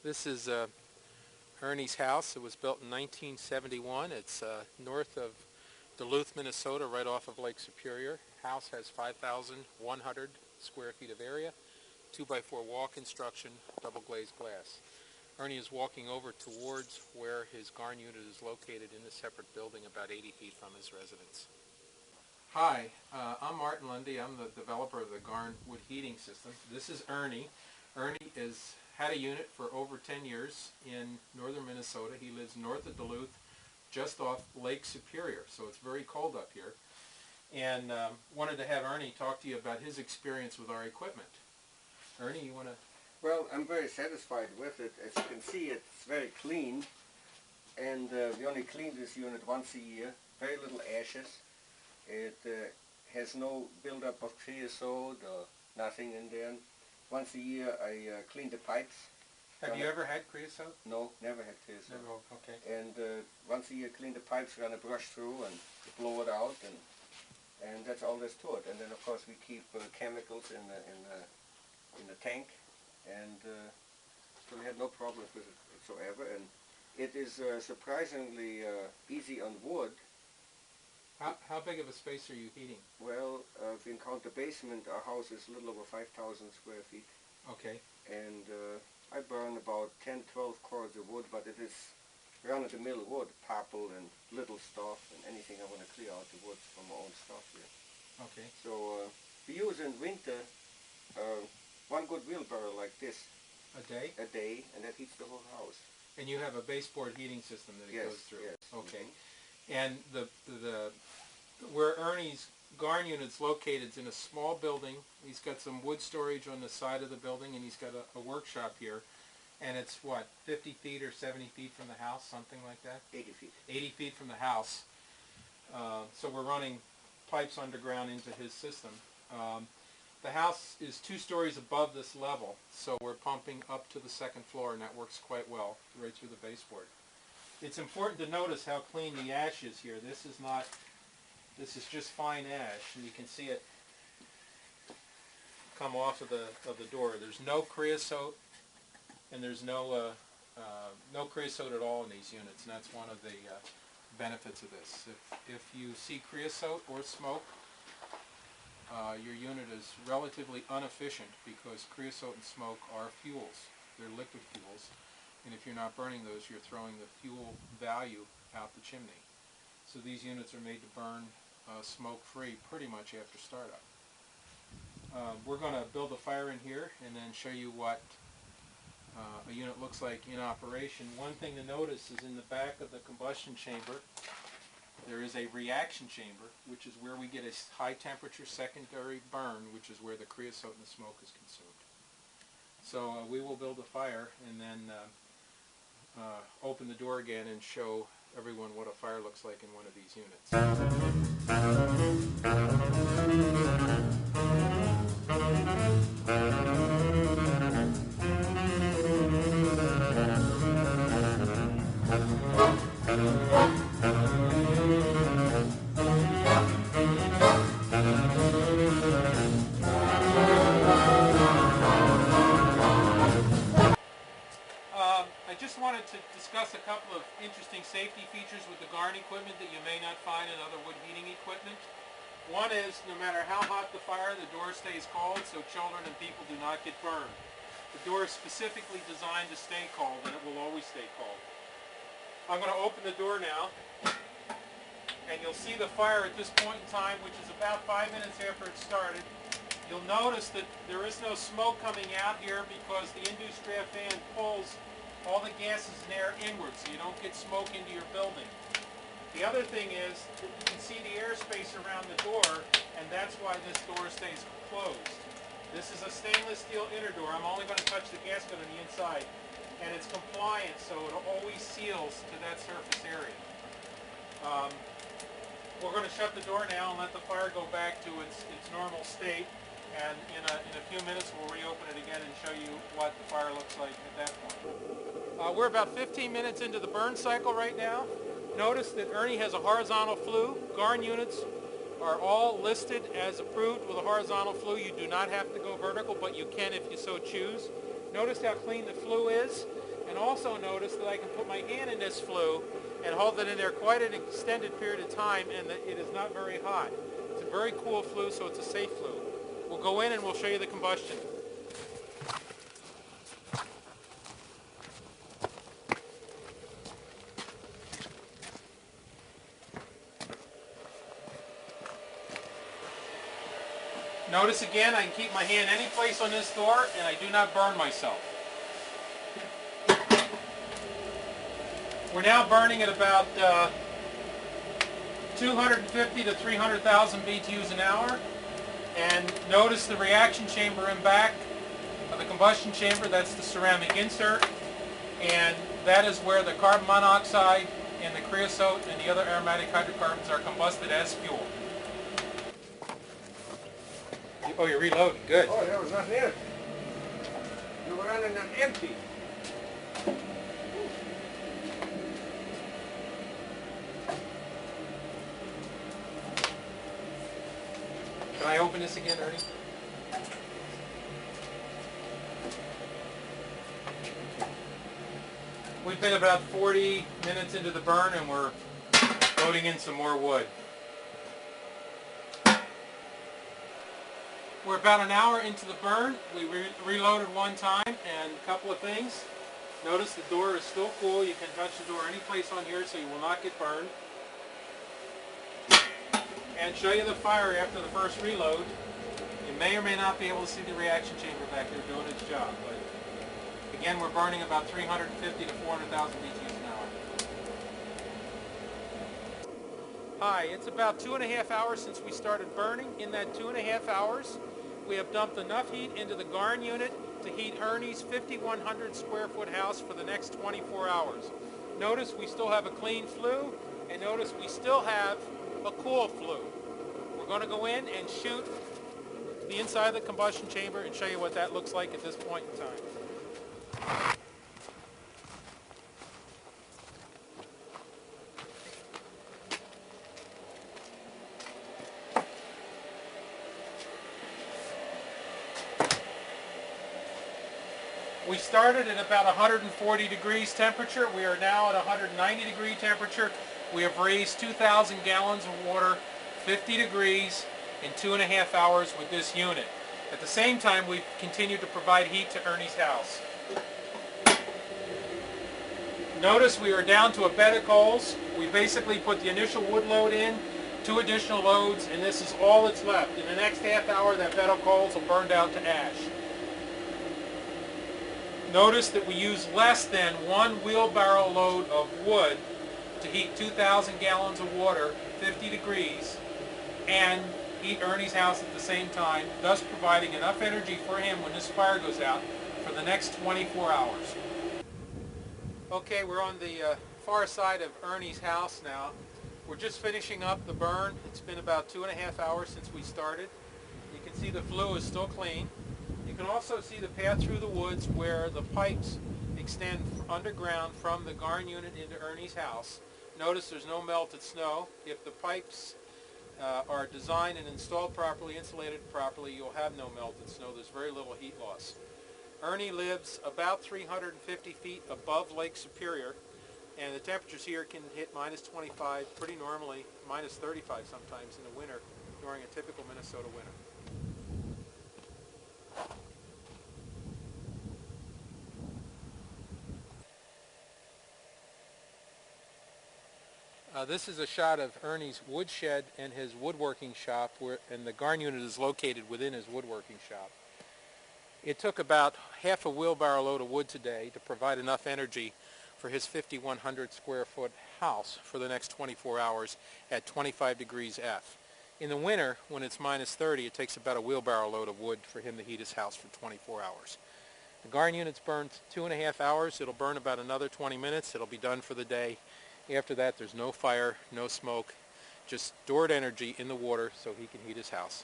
This is Ernie's house. It was built in 1971. It's north of Duluth, Minnesota, right off of Lake Superior. House has 5,100 square feet of area, 2x4 wall construction, double glazed glass. Ernie is walking over towards where his GARN unit is located in a separate building about 80 feet from his residence. Hi, I'm Martin Lundy. I'm the developer of the GARN wood heating system. This is Ernie. Ernie has had a unit for over 10 years in northern Minnesota. He lives north of Duluth, just off Lake Superior, so it's very cold up here. And wanted to have Ernie talk to you about his experience with our equipment. Ernie, you want to? Well, I'm very satisfied with it. As you can see, it's very clean, and we only clean this unit once a year. Very little ashes. It has no buildup of creosote or nothing in there. Once a year I clean the pipes. Have you ever had creosote? No, never had creosote. Never, okay. And once a year clean the pipes, run a brush through and blow it out, and that's all there's to it. And then of course we keep chemicals in the tank, and so we had no problems with it whatsoever. And it is surprisingly easy on wood. How big of a space are you heating? Well, if you count the basement, our house is a little over 5,000 square feet. Okay. And I burn about 10-12 cords of wood, but it is run-of-the-mill wood, popple and little stuff and anything I want to clear out the wood from my own stuff here. Okay. So we use in winter one good wheelbarrow like this. A day? A day, and that heats the whole house. And you have a baseboard heating system that it goes through? Yes. Okay. And where Ernie's GARN unit's located is in a small building. He's got some wood storage on the side of the building, and he's got a workshop here. And it's what, 50 feet or 70 feet from the house, something like that? 80 feet. 80 feet from the house. So we're running pipes underground into his system. The house is 2 stories above this level, so we're pumping up to the 2nd floor, and that works quite well right through the baseboard. It's important to notice how clean the ash is here. This is just fine ash, and you can see it come off of the door. There's no creosote, and there's no creosote at all in these units, and that's one of the benefits of this. If you see creosote or smoke, your unit is relatively inefficient because creosote and smoke are fuels. They're liquid fuels. And if you're not burning those, you're throwing the fuel value out the chimney. So these units are made to burn smoke-free pretty much after startup. We're going to build a fire in here and then show you what a unit looks like in operation. One thing to notice is in the back of the combustion chamber, there is a reaction chamber, which is where we get a high-temperature secondary burn, which is where the creosote and the smoke is consumed. So we will build a fire and then open the door again and show everyone what a fire looks like in one of these units. I just wanted to discuss a couple of interesting safety features with the GARN equipment that you may not find in other wood heating equipment. One is, no matter how hot the fire, the door stays cold so children and people do not get burned. The door is specifically designed to stay cold, and it will always stay cold. I'm going to open the door now, and you'll see the fire at this point in time, which is about 5 minutes after it started. You'll notice that there is no smoke coming out here because the induced draft fan pulls all the gases and air inward, so you don't get smoke into your building. The other thing is that you can see the airspace around the door, and that's why this door stays closed. This is a stainless steel inner door. I'm only going to touch the gasket on the inside, and it's compliant, so it always seals to that surface area. We're going to shut the door now and let the fire go back to its normal state, and in a few minutes we'll reopen it again and show you what the fire looks like at that point. We're about 15 minutes into the burn cycle right now. Notice that Ernie has a horizontal flue. GARN units are all listed as approved with a horizontal flue. You do not have to go vertical, but you can if you so choose. Notice how clean the flue is. And also notice that I can put my hand in this flue and hold it in there quite an extended period of time, and that it is not very hot. It's a very cool flue, so it's a safe flue. We'll go in and we'll show you the combustion. Notice again, I can keep my hand any place on this door and I do not burn myself. We're now burning at about 250 to 300,000 BTUs an hour. And notice the reaction chamber in back of the combustion chamber, that's the ceramic insert. And that is where the carbon monoxide and the creosote and the other aromatic hydrocarbons are combusted as fuel. Oh, you're reloading. Good. Oh, there was nothing in it. You were running on empty. Can I open this again, Ernie? We've been about 40 minutes into the burn and we're loading in some more wood. We're about an hour into the burn. We reloaded one time, and a couple of things. Notice the door is still cool. You can touch the door any place on here so you will not get burned. And show you the fire after the first reload. You may or may not be able to see the reaction chamber back there doing its job. But again, we're burning about 350 to 400,000 BTUs an hour. Hi, it's about 2.5 hours since we started burning. In that 2.5 hours, we have dumped enough heat into the GARN unit to heat Ernie's 5,100 square foot house for the next 24 hours. Notice we still have a clean flue, and notice we still have a cool flue. We're going to go in and shoot the inside of the combustion chamber and show you what that looks like at this point in time. We started at about 140 degrees temperature. We are now at 190 degree temperature. We have raised 2,000 gallons of water, 50 degrees, in 2.5 hours with this unit. At the same time, we've continued to provide heat to Ernie's house. Notice we are down to a bed of coals. We basically put the initial wood load in, 2 additional loads, and this is all that's left. In the next half hour, that bed of coals will burn down to ash. Notice that we use less than 1 wheelbarrow load of wood to heat 2,000 gallons of water, 50 degrees, and heat Ernie's house at the same time, thus providing enough energy for him when this fire goes out for the next 24 hours. Okay, we're on the far side of Ernie's house now. We're just finishing up the burn. It's been about 2.5 hours since we started. You can see the flue is still clean. You can also see the path through the woods where the pipes extend underground from the GARN unit into Ernie's house. Notice there's no melted snow. If the pipes are designed and installed properly, insulated properly, you'll have no melted snow. There's very little heat loss. Ernie lives about 350 feet above Lake Superior, and the temperatures here can hit minus 25 pretty normally, minus 35 sometimes in the winter during a typical Minnesota winter. This is a shot of Ernie's woodshed and his woodworking shop, and the GARN unit is located within his woodworking shop. It took about half a wheelbarrow load of wood today to provide enough energy for his 5,100 square foot house for the next 24 hours at 25 degrees F. In the winter, when it's minus 30, it takes about a wheelbarrow load of wood for him to heat his house for 24 hours. The GARN unit's burned 2.5 hours. It'll burn about another 20 minutes. It'll be done for the day. After that, there's no fire, no smoke, just stored energy in the water so he can heat his house.